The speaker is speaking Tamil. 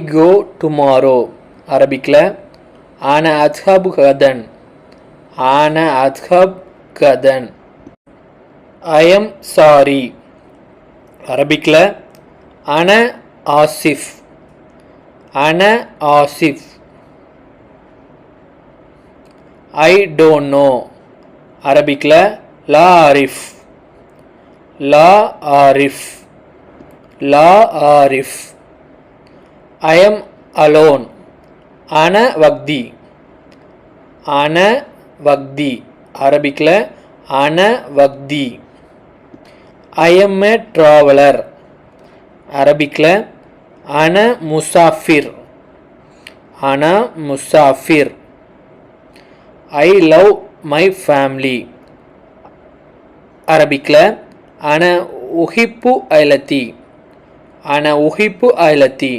go tomorrow. அரபிக்கில் ஆன அத்ஹப் கதன். ஆன அத்ஹப் கதன். I am sorry. அரபிக்கில் அன ஆசிஃப். அன Asif. I don't know. அரபிக்கில் law Arif. Law Arif. Law Arif. I am alone. அன வக்தி. அன வக்தி. அரபிக்கில் அன வக்தி. I am a traveler. அரபிக்கில் அன முசாஃபிர். அன Musafir. I love my family. அரபிக்கில் அன உஹிப்பு ஐலத்தி. அன உஹிப்பு ஐலத்தி.